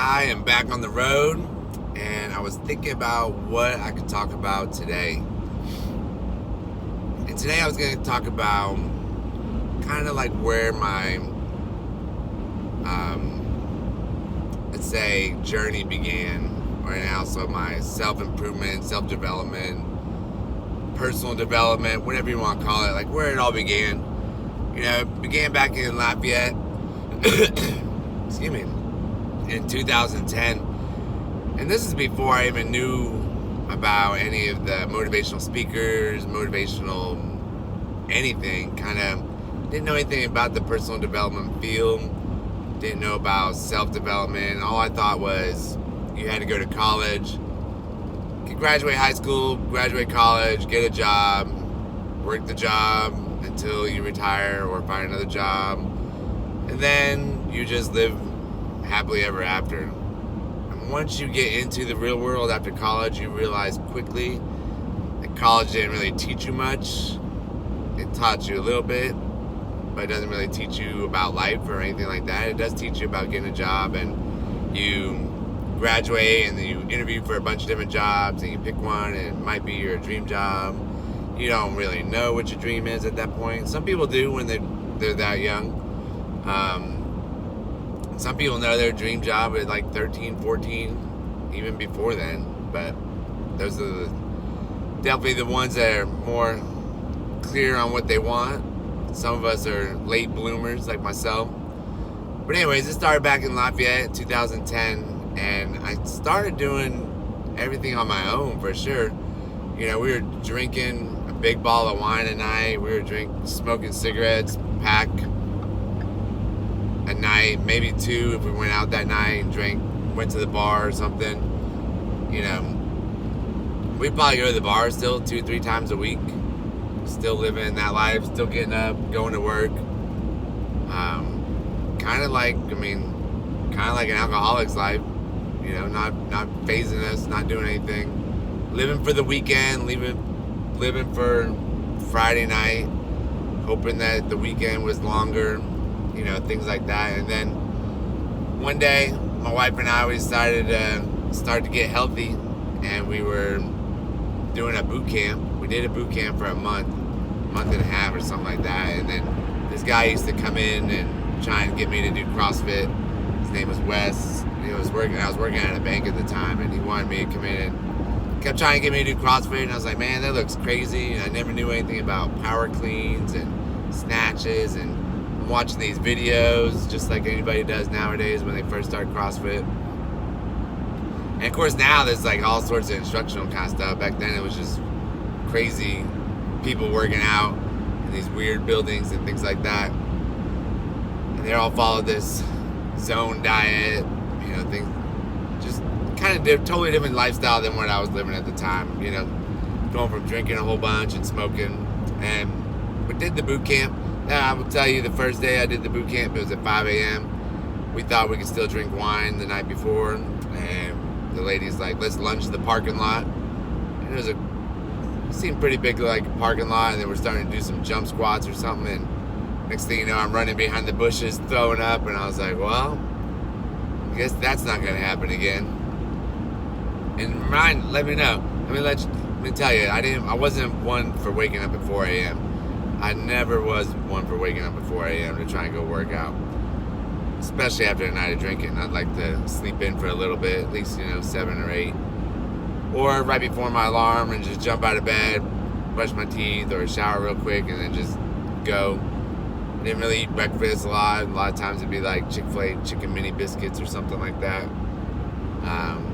I am back on the road, and I was thinking about what I could talk about today. And today I was going to talk about kind of like where my, let's say, journey began, and also my self-improvement, self-development, personal development, whatever you want to call it, like where it all began. You know, it began back in Lafayette, excuse me, in 2010. And this is before I even knew about any of the motivational speakers, motivational anything. Kind of didn't know anything about the personal development field, didn't know about self-development. All I thought was you had to go to college, graduate high school, graduate college, get a job, work the job until you retire or find another job, and then you just live happily ever after. And once you get into the real world after college, you realize quickly that college didn't really teach you much. It taught you a little bit, but it doesn't really teach you about life or anything like that. It does teach you about getting a job, and you graduate and then you interview for a bunch of different jobs and you pick one and it might be your dream job. You don't really know what your dream is at that point. Some people do when they're that young. Some people know their dream job at like 13, 14, even before then. But those are definitely the ones that are more clear on what they want. Some of us are late bloomers like myself. But anyways, it started back in Lafayette in 2010. And I started doing everything on my own for sure. You know, we were drinking a big bottle of wine a night. We were smoking cigarettes, pack a night, maybe two if we went out that night and went to the bar or something. You know, we'd probably go to the bar still 2-3 times a week. Still living that life, still getting up, going to work. Kind of like an alcoholic's life. You know, not phasing us, not doing anything. Living for the weekend, living for Friday night, hoping that the weekend was longer, you know, things like that. And then one day, my wife and I, we decided to start to get healthy, and we were doing a boot camp. We did a boot camp for a month and a half or something like that. And then this guy used to come in and try and get me to do CrossFit. His name was Wes. I was working at a bank at the time, and he wanted me to come in and kept trying to get me to do CrossFit. And I was like, man, that looks crazy. And I never knew anything about power cleans and snatches, and I'm watching these videos just like anybody does nowadays when they first start CrossFit. And of course now there's like all sorts of instructional kind of stuff. Back then it was just crazy people working out in these weird buildings and things like that. And they all followed this zone diet, you know, things, just kind of totally different lifestyle than what I was living at the time, you know, going from drinking a whole bunch and smoking. And we did the boot camp. Now, I will tell you, the first day I did the boot camp, it was at 5 a.m. We thought we could still drink wine the night before, and the lady's like, let's lunch the parking lot. And it seemed pretty big, like parking lot, and they were starting to do some jump squats or something, and next thing you know, I'm running behind the bushes, throwing up, and I was like, well, I guess that's not going to happen again. And Ryan, let me know. Let me tell you, I wasn't one for waking up at 4 a.m. I never was one for waking up at 4 a.m. to try and go work out. Especially after a night of drinking. I'd like to sleep in for a little bit, at least, 7 or 8. Or right before my alarm and just jump out of bed, brush my teeth or shower real quick and then just go. I didn't really eat breakfast a lot. A lot of times it'd be like Chick-fil-A chicken mini biscuits or something like that.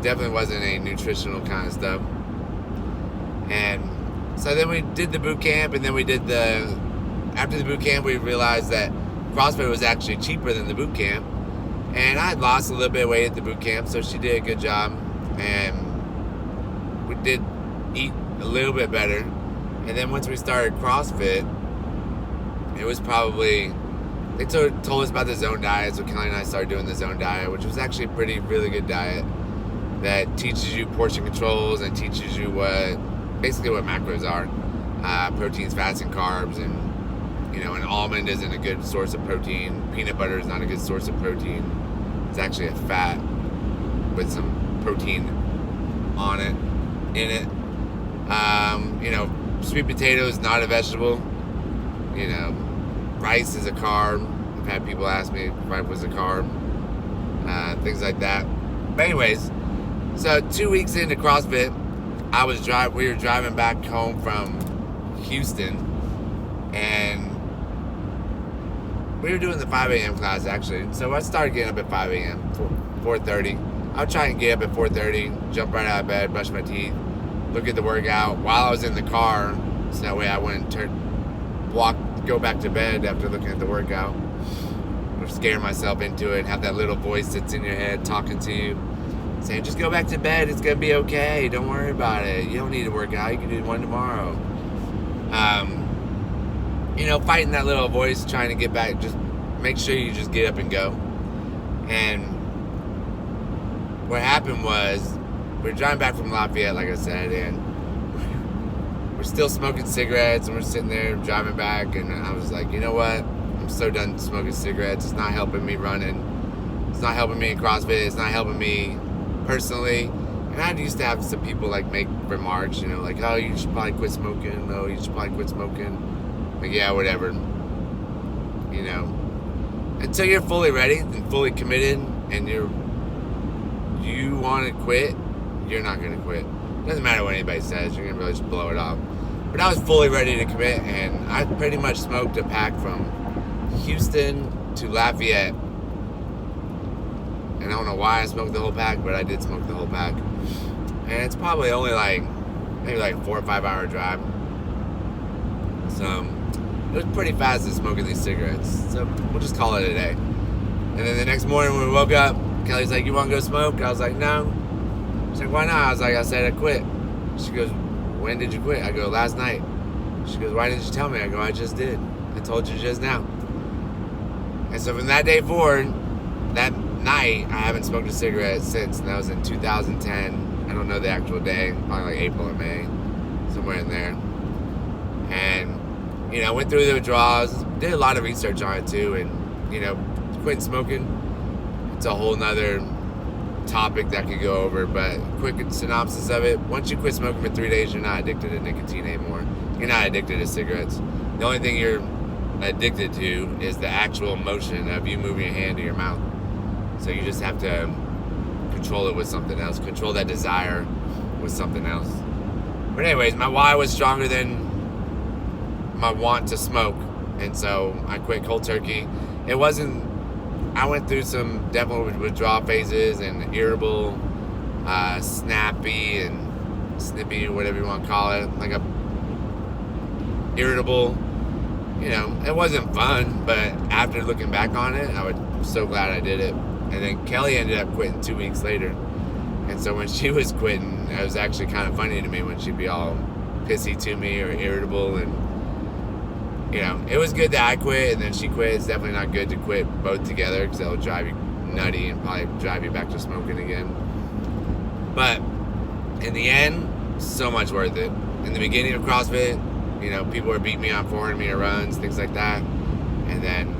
Definitely wasn't a nutritional kind of stuff. And so then we did the boot camp, and then after the boot camp we realized that CrossFit was actually cheaper than the boot camp. And I had lost a little bit of weight at the boot camp, so she did a good job. And we did eat a little bit better. And then once we started CrossFit, it was probably, they told us about the zone diet, so Kelly and I started doing the zone diet, which was actually a really good diet that teaches you portion controls and teaches you basically what macros are, proteins, fats, and carbs, and an almond isn't a good source of protein. Peanut butter is not a good source of protein. It's actually a fat. with some protein on it, in it. Sweet potato is not a vegetable. Rice is a carb. I've had people ask me if rice was a carb. Things like that. But anyways, so 2 weeks into CrossFit, we were driving back home from Houston, and we were doing the 5 a.m. class, actually. So I started getting up at 5 a.m., 4:30. I would try and get up at 4:30, jump right out of bed, brush my teeth, look at the workout while I was in the car, so that way I wouldn't go back to bed after looking at the workout, or scare myself into it, have that little voice that's in your head talking to you, saying, just go back to bed, it's going to be okay, don't worry about it, you don't need to work out, you can do one tomorrow. Fighting that little voice, trying to get back, just make sure you just get up and go. And what happened was, we were driving back from Lafayette, like I said, and we're still smoking cigarettes, and we're sitting there driving back, and I was like, you know what? I'm so done smoking cigarettes. It's not helping me running. It's not helping me in CrossFit. It's not helping me personally. And I used to have some people make remarks, like, oh, you should probably quit smoking. Oh, you should probably quit smoking. Like, yeah, whatever. Until you're fully ready and fully committed, and you want to quit, you're not going to quit. Doesn't matter what anybody says, you're going to really just blow it off. But I was fully ready to commit, and I pretty much smoked a pack from Houston to Lafayette. And I don't know why I smoked the whole pack, but I did smoke the whole pack. And it's probably only maybe 4 or 5 hour drive. So it was pretty fast at smoking these cigarettes. So we'll just call it a day. And then the next morning when we woke up, Kelly's like, you want to go smoke? I was like, no. She's like, why not? I was like, I said I quit. She goes, when did you quit? I go, last night. She goes, why didn't you tell me? I go, I just did. I told you just now. And so from that day forward, that night, I haven't smoked a cigarette since. And that was in 2010. I don't know the actual day. Probably April or May. Somewhere in there. And, I went through the withdrawals. Did a lot of research on it too. And, quitting smoking, it's a whole nother topic that could go over, but quick synopsis of it: once you quit smoking for 3 days, you're not addicted to nicotine anymore. You're not addicted to cigarettes. The only thing you're addicted to is the actual motion of you moving your hand to your mouth. So you just have to control it with something else, control that desire with something else. But anyways, my why was stronger than my want to smoke, and so I quit cold turkey. I went through some definitely withdrawal phases and irritable, snappy, and snippy, whatever you want to call it. Irritable. It wasn't fun, but after looking back on it, I'm so glad I did it. And then Kelly ended up quitting 2 weeks later. And so when she was quitting, it was actually kind of funny to me when she'd be all pissy to me or irritable, and it was good that I quit and then she quit. It's definitely not good to quit both together, because it'll drive you nutty and probably drive you back to smoking again. But in the end, so much worth it. In the beginning of CrossFit, people were beating me on 400-meter runs, things like that. And then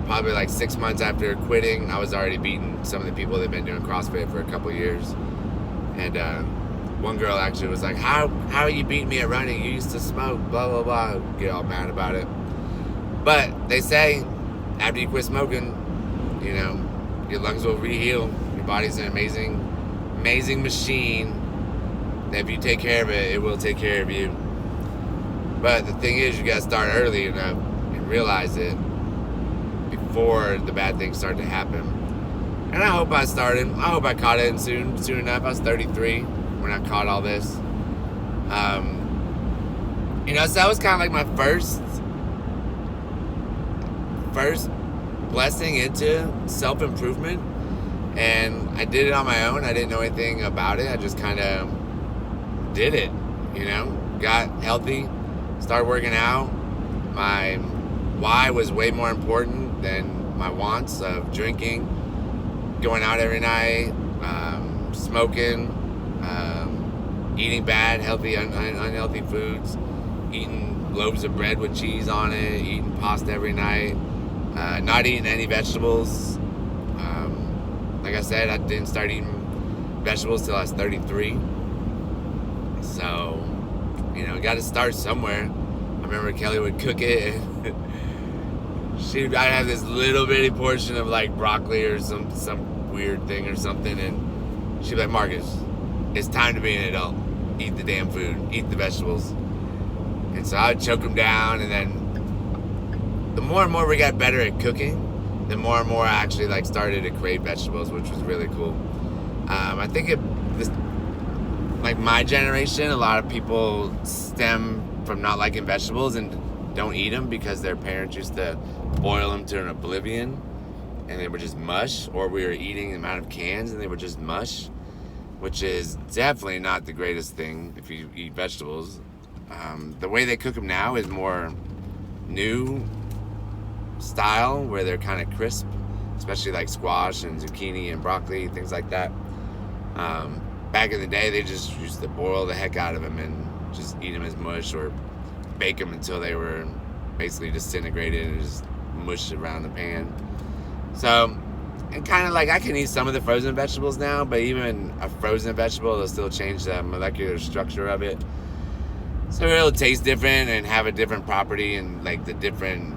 probably 6 months after quitting, I was already beating some of the people that had been doing CrossFit for a couple of years. And one girl actually was like, how are you beating me at running? You used to smoke, blah, blah, blah. Get all mad about it. But they say after you quit smoking, your lungs will re-heal. Your body's an amazing machine. And if you take care of it, it will take care of you. But the thing is, you got to start early enough and realize it before the bad things start to happen. And I hope I caught it soon enough. I was 33 when I caught all this. So that was kind of my first blessing into self-improvement. And I did it on my own. I didn't know anything about it. I just kind of did it, got healthy, started working out. My why was way more important than my wants of drinking, going out every night, smoking, eating bad, unhealthy foods, eating loaves of bread with cheese on it, eating pasta every night, not eating any vegetables. Like I said, I didn't start eating vegetables till I was 33. So, you know, got to start somewhere. I remember Kelly would cook it, and I'd have this little bitty portion of like broccoli or some weird thing or something, and she'd be like, Marcus, it's time to be an adult. Eat the damn food. Eat the vegetables. And so I'd choke them down, and then the more and more we got better at cooking, the more and more I actually like started to crave vegetables, which was really cool. I think like my generation, a lot of people stem from not liking vegetables and don't eat them because their parents used to boil them to an oblivion, and they were just mush, or we were eating them out of cans and they were just mush, which is definitely not the greatest thing if you eat vegetables. The way they cook them now is more new style, where they're kind of crisp, especially like squash and zucchini and broccoli, things like that. Back in the day, they just used to boil the heck out of them and just eat them as mush, or bake them until they were basically disintegrated and just mushed around the pan. So, and kind of like I can eat some of the frozen vegetables now, but even a frozen vegetable, it'll still change the molecular structure of it. So it'll taste different and have a different property and like the different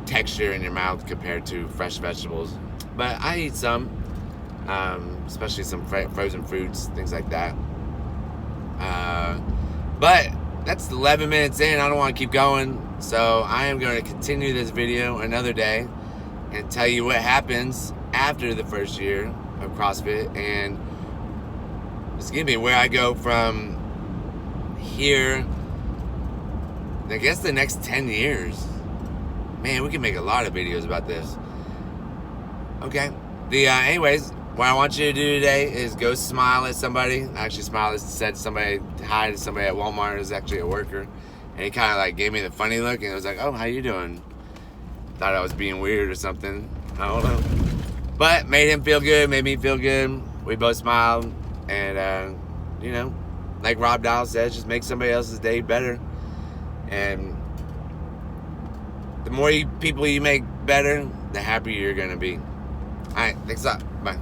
texture in your mouth compared to fresh vegetables. But I eat some, especially some frozen fruits, things like that. But that's 11 minutes in. I don't want to keep going. So I am going to continue this video another day and tell you what happens after the first year of CrossFit, and just give me where I go from here. I guess the next 10 years. Man, we can make a lot of videos about this. Okay. Anyways, what I want you to do today is go smile at somebody. I actually said hi to somebody at Walmart. It was actually a worker. And he kind of like gave me the funny look, and it was like, oh, how you doing? Thought I was being weird or something. I don't know. But made him feel good, made me feel good. We both smiled. And, you know, like Rob Dial says, just make somebody else's day better. And the more people you make better, the happier you're going to be. All right, thanks a lot. Bye.